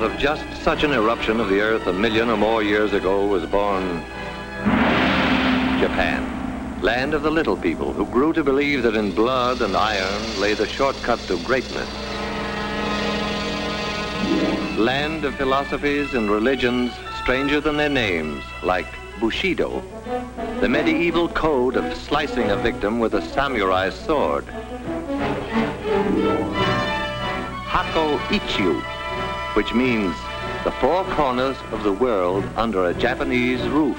Out of just such an eruption of the earth 1 million or more years ago was born Japan, land of the little people who grew to believe that in blood and iron lay the shortcut to greatness. Land of philosophies and religions stranger than their names, like Bushido, the medieval code of slicing a victim with a samurai sword. Hako Ichiu, which means the four corners of the world under a Japanese roof.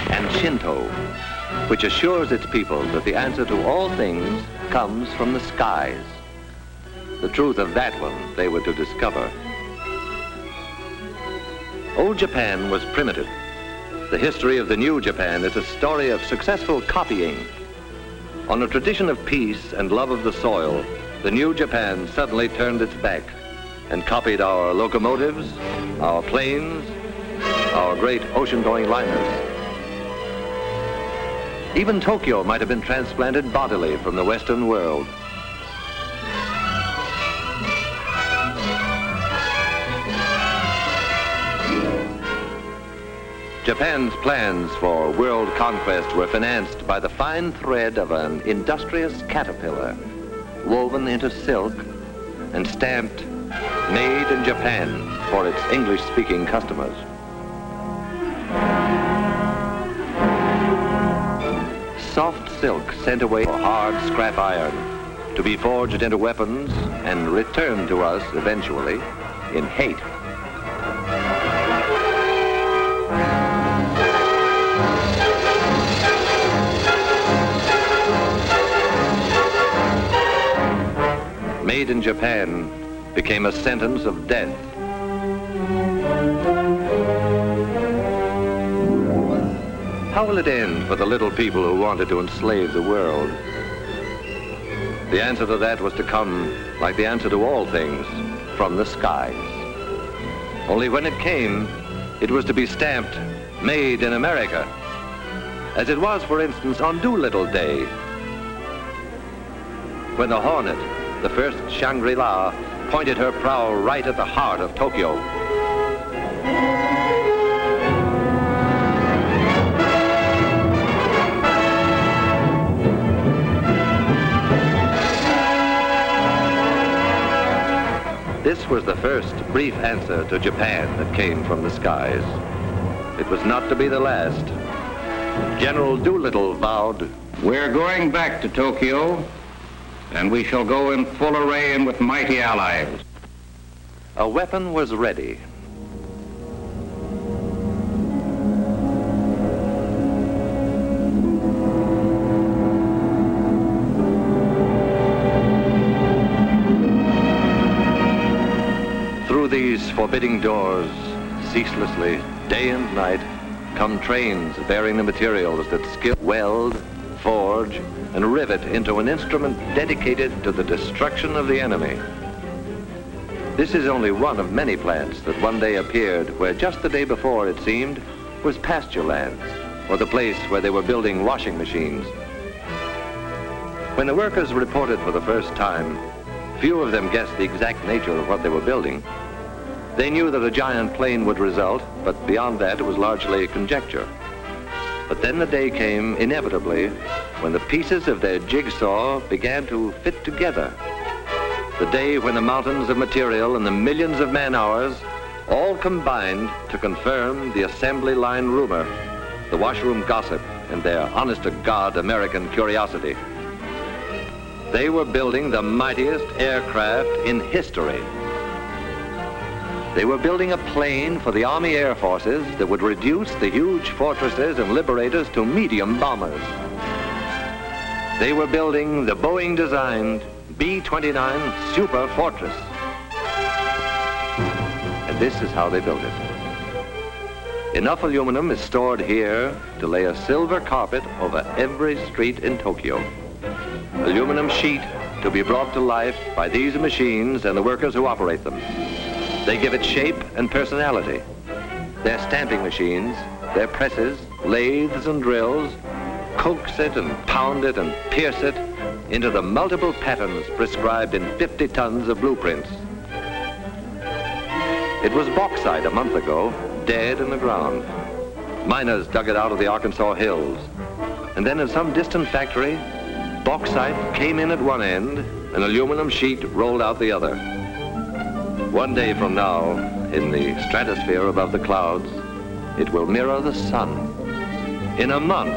And Shinto, which assures its people that the answer to all things comes from the skies. The truth of that one they were to discover. Old Japan was primitive. The history of the new Japan is a story of successful copying. On a tradition of peace and love of the soil, the new Japan suddenly turned its back and copied our locomotives, our planes, our great ocean-going liners. Even Tokyo might have been transplanted bodily from the Western world. Japan's plans for world conquest were financed by the fine thread of an industrious caterpillar, woven into silk and stamped "Made in Japan" for its English-speaking customers. Soft silk sent away for hard scrap iron to be forged into weapons and returned to us eventually in hate. Made in Japan became a sentence of death. How will it end for the little people who wanted to enslave the world? The answer to that was to come, like the answer to all things, from the skies. Only when it came, it was to be stamped, "Made in America," as it was, for instance, on Doolittle Day, when the Hornet, the first Shangri-La, pointed her prow right at the heart of Tokyo. This was the first brief answer to Japan that came from the skies. It was not to be the last. General Doolittle vowed, "We're going back to Tokyo, and we shall go in full array and with mighty allies." A weapon was ready. Through these forbidding doors, ceaselessly, day and night, come trains bearing the materials that skill weld, forge, and rivet into an instrument dedicated to the destruction of the enemy. This is only one of many plants that one day appeared where just the day before, it seemed, was pasture land, or the place where they were building washing machines. When the workers reported for the first time, few of them guessed the exact nature of what they were building. They knew that a giant plane would result, but beyond that it was largely conjecture. But then the day came, inevitably, when the pieces of their jigsaw began to fit together. The day when the mountains of material and the millions of man-hours all combined to confirm the assembly line rumor, the washroom gossip, and their honest-to-God American curiosity. They were building the mightiest aircraft in history. They were building a plane for the Army Air Forces that would reduce the huge fortresses and liberators to medium bombers. They were building the Boeing-designed B-29 Super Fortress. And this is how they built it. Enough aluminum is stored here to lay a silver carpet over every street in Tokyo. Aluminum sheet to be brought to life by these machines and the workers who operate them. They give it shape and personality. Their stamping machines, their presses, lathes and drills, coax it and pound it and pierce it into the multiple patterns prescribed in 50 tons of blueprints. It was bauxite a month ago, dead in the ground. Miners dug it out of the Arkansas hills. And then in some distant factory, bauxite came in at one end, an aluminum sheet rolled out the other. One day from now, in the stratosphere above the clouds, it will mirror the sun. In a month,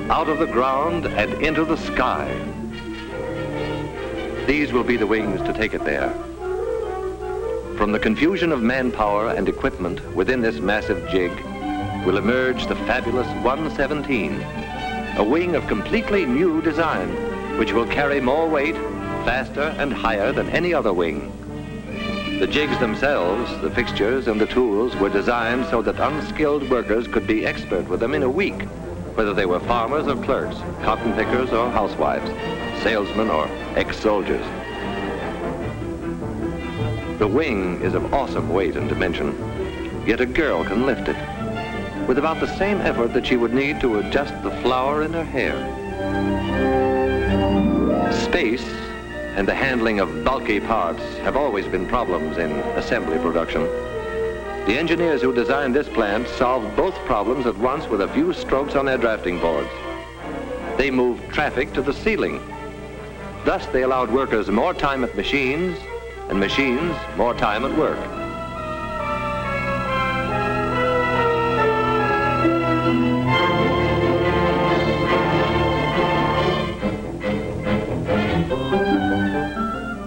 out of the ground and into the sky. These will be the wings to take it there. From the confusion of manpower and equipment within this massive jig will emerge the fabulous 117, a wing of completely new design, which will carry more weight, faster and higher than any other wing. The jigs themselves, the fixtures and the tools were designed so that unskilled workers could be expert with them in a week, whether they were farmers or clerks, cotton pickers or housewives, salesmen or ex-soldiers. The wing is of awesome weight and dimension, yet a girl can lift it with about the same effort that she would need to adjust the flower in her hair. Space and the handling of bulky parts have always been problems in assembly production. The engineers who designed this plant solved both problems at once with a few strokes on their drafting boards. They moved traffic to the ceiling. Thus, they allowed workers more time at machines, and machines more time at work.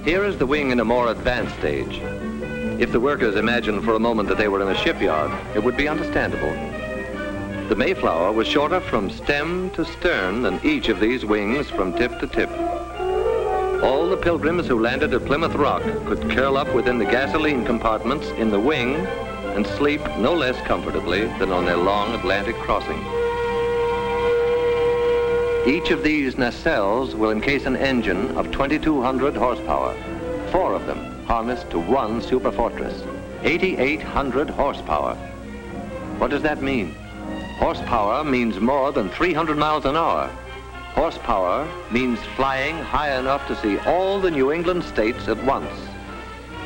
Here is the wing in a more advanced stage. If the workers imagined for a moment that they were in a shipyard, it would be understandable. The Mayflower was shorter from stem to stern than each of these wings from tip to tip. All the pilgrims who landed at Plymouth Rock could curl up within the gasoline compartments in the wing and sleep no less comfortably than on their long Atlantic crossing. Each of these nacelles will encase an engine of 2,200 horsepower, 4 of them harnessed to one superfortress, 8,800 horsepower. What does that mean? Horsepower means more than 300 miles an hour. Horsepower means flying high enough to see all the New England states at once.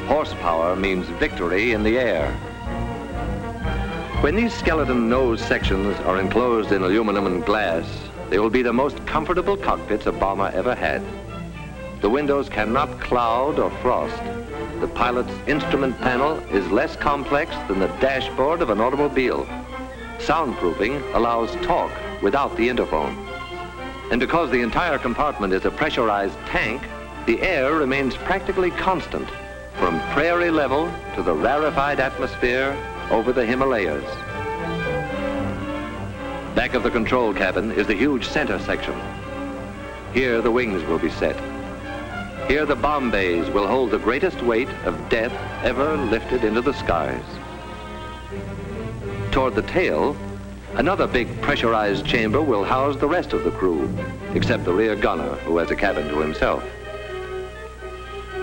Horsepower means victory in the air. When these skeleton nose sections are enclosed in aluminum and glass, they will be the most comfortable cockpits a bomber ever had. The windows cannot cloud or frost. The pilot's instrument panel is less complex than the dashboard of an automobile. Soundproofing allows talk without the interphone. And because the entire compartment is a pressurized tank, the air remains practically constant from prairie level to the rarefied atmosphere over the Himalayas. Back of the control cabin is the huge center section. Here the wings will be set. Here the bomb bays will hold the greatest weight of death ever lifted into the skies. Toward the tail, another big pressurized chamber will house the rest of the crew, except the rear gunner, who has a cabin to himself.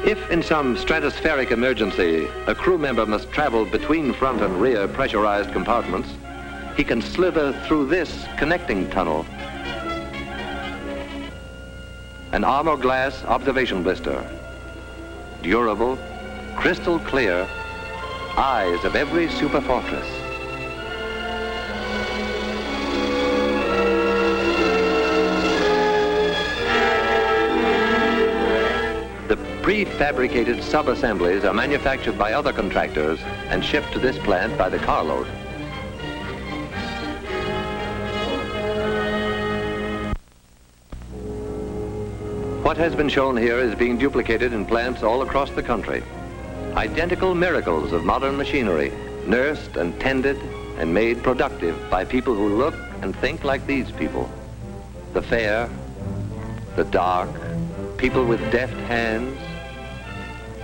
If in some stratospheric emergency, a crew member must travel between front and rear pressurized compartments, he can slither through this connecting tunnel. An armor glass observation blister. Durable, crystal clear, eyes of every superfortress. The prefabricated sub-assemblies are manufactured by other contractors and shipped to this plant by the carload. What has been shown here is being duplicated in plants all across the country. Identical miracles of modern machinery, nursed and tended and made productive by people who look and think like these people. The fair, the dark, people with deft hands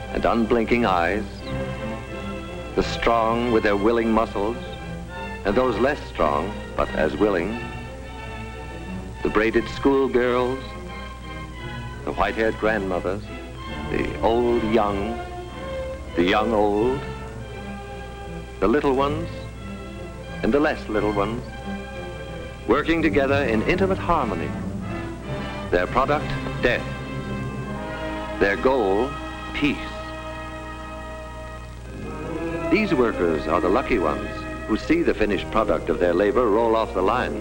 and unblinking eyes, the strong with their willing muscles, and those less strong but as willing, the braided schoolgirls, the white-haired grandmothers, the old young, the young old, the little ones and the less little ones, working together in intimate harmony. Their product, death. Their goal, peace. These workers are the lucky ones who see the finished product of their labor roll off the line.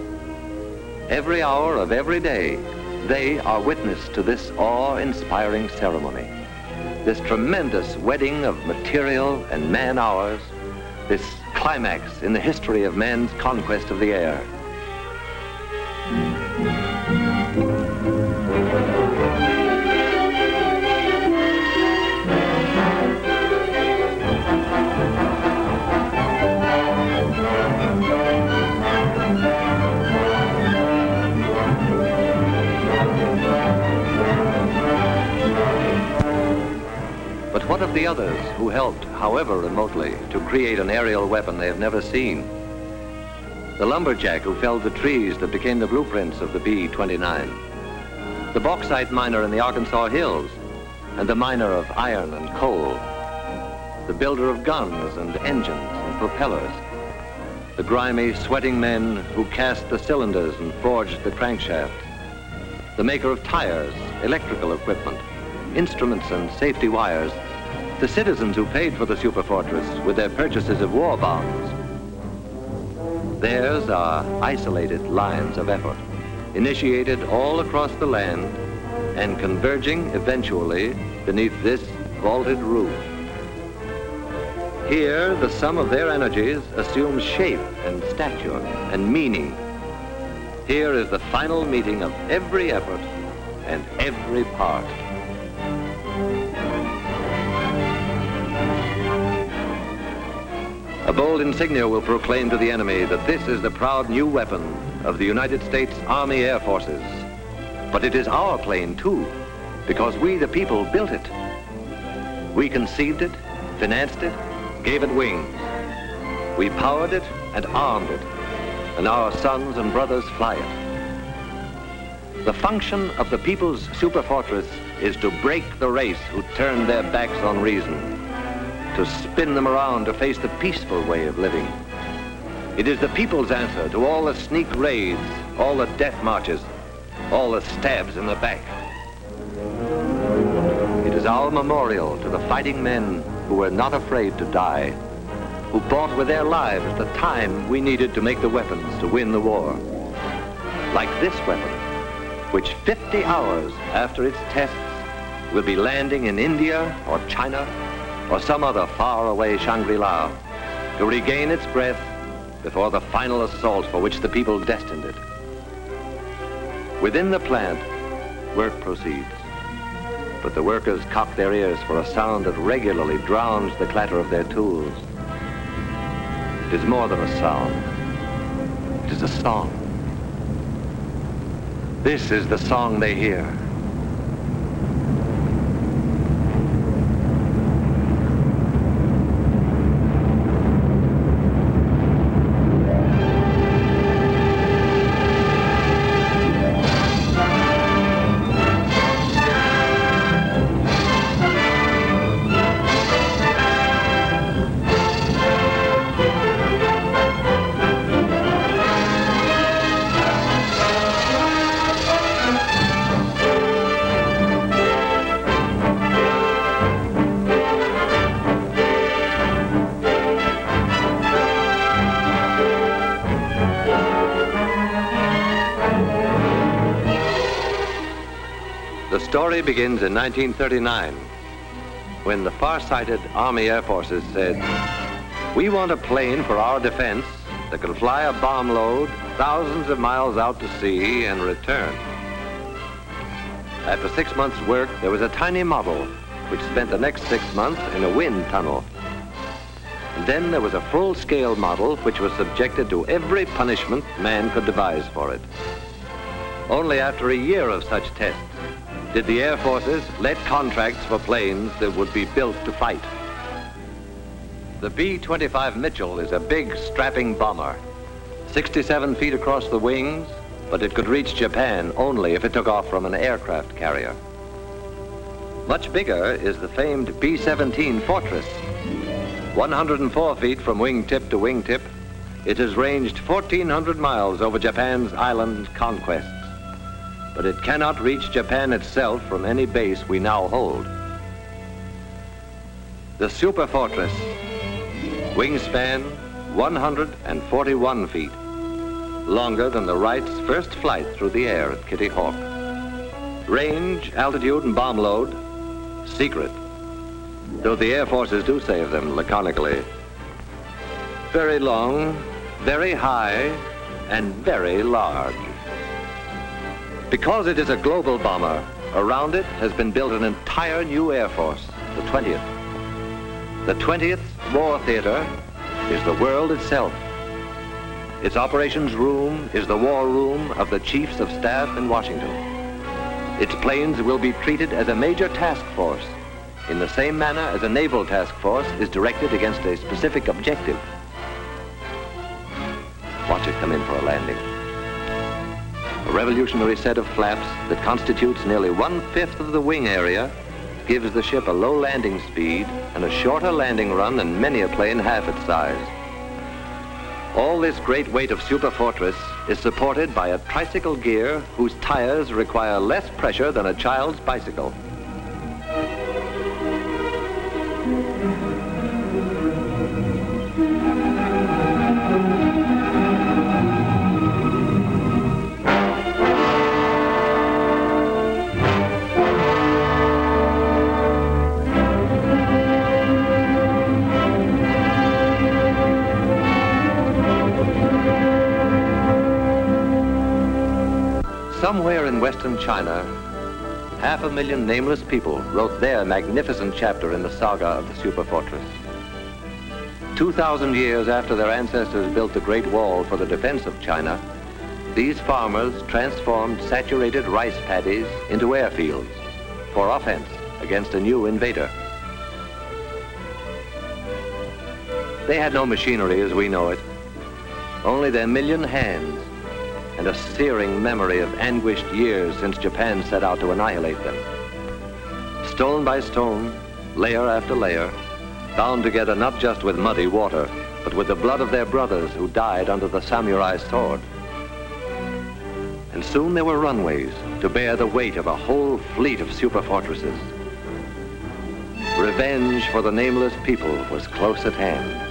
Every hour of every day, they are witness to this awe-inspiring ceremony, this tremendous wedding of material and man-hours, this climax in the history of man's conquest of the air. But what of the others who helped, however remotely, to create an aerial weapon they have never seen? The lumberjack who felled the trees that became the blueprints of the B-29. The bauxite miner in the Arkansas hills, and the miner of iron and coal. The builder of guns and engines and propellers. The grimy, sweating men who cast the cylinders and forged the crankshaft. The maker of tires, electrical equipment, instruments and safety wires, the citizens who paid for the superfortress with their purchases of war bonds. Theirs are isolated lines of effort, initiated all across the land and converging eventually beneath this vaulted roof. Here, the sum of their energies assumes shape and stature and meaning. Here is the final meeting of every effort and every part. A bold insignia will proclaim to the enemy that this is the proud new weapon of the United States Army Air Forces. But it is our plane, too, because we, the people, built it. We conceived it, financed it, gave it wings. We powered it and armed it, and our sons and brothers fly it. The function of the people's superfortress is to break the race who turned their backs on reason, to spin them around to face the peaceful way of living. It is the people's answer to all the sneak raids, all the death marches, all the stabs in the back. It is our memorial to the fighting men who were not afraid to die, who bought with their lives the time we needed to make the weapons to win the war. Like this weapon, which 50 hours after its tests will be landing in India or China or some other faraway Shangri-La to regain its breath before the final assault for which the people destined it. Within the plant, work proceeds, but the workers cock their ears for a sound that regularly drowns the clatter of their tools. It is more than a sound. It is a song. This is the song they hear. The story begins in 1939, when the far-sighted Army Air Forces said, "We want a plane for our defense that can fly a bomb load thousands of miles out to sea and return." After 6 months' work, there was a tiny model which spent the next 6 months in a wind tunnel. And then there was a full-scale model which was subjected to every punishment man could devise for it. Only after a year of such tests did the Air Forces let contracts for planes that would be built to fight. The B-25 Mitchell is a big, strapping bomber, 67 feet across the wings, but it could reach Japan only if it took off from an aircraft carrier. Much bigger is the famed B-17 Fortress. 104 feet from wingtip to wingtip, it has ranged 1,400 miles over Japan's island conquests. but it cannot reach Japan itself from any base we now hold. The superfortress, wingspan 141 feet, longer than the Wrights' first flight through the air at Kitty Hawk. Range, altitude, and bomb load, secret, though the Air Forces do say of them laconically. Very long, very high, and very large. Because it is a global bomber, around it has been built an entire new Air Force, the 20th. The 20th War Theater is the world itself. Its operations room is the war room of the Chiefs of Staff in Washington. Its planes will be treated as a major task force, in the same manner as a naval task force is directed against a specific objective. Watch it come in for a landing. A revolutionary set of flaps that constitutes nearly 1/5 of the wing area gives the ship a low landing speed and a shorter landing run than many a plane half its size. All this great weight of superfortress is supported by a tricycle gear whose tires require less pressure than a child's bicycle. Somewhere in western China, 500,000 nameless people wrote their magnificent chapter in the saga of the superfortress. 2,000 years after their ancestors built the Great Wall for the defense of China, these farmers transformed saturated rice paddies into airfields for offense against a new invader. They had no machinery as we know it, only their million hands and a searing memory of anguished years since Japan set out to annihilate them. Stone by stone, layer after layer, bound together not just with muddy water, but with the blood of their brothers who died under the samurai's sword. And soon there were runways to bear the weight of a whole fleet of superfortresses. Revenge for the nameless people was close at hand.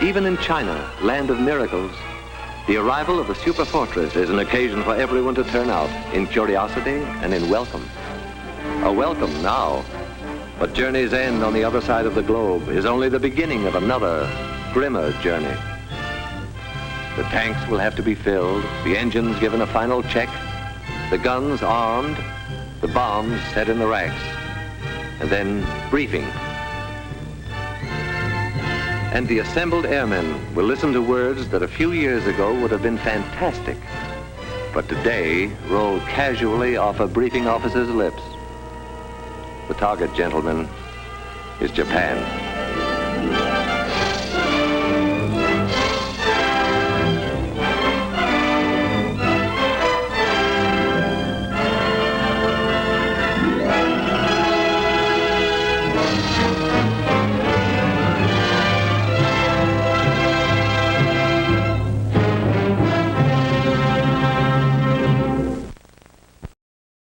Even in China, land of miracles, the arrival of the superfortress is an occasion for everyone to turn out in curiosity and in welcome. A welcome now, but journey's end on the other side of the globe is only the beginning of another, grimmer journey. The tanks will have to be filled, the engines given a final check, the guns armed, the bombs set in the racks, and then briefing. And the assembled airmen will listen to words that a few years ago would have been fantastic, but today roll casually off a briefing officer's lips. The target, gentlemen, is Japan.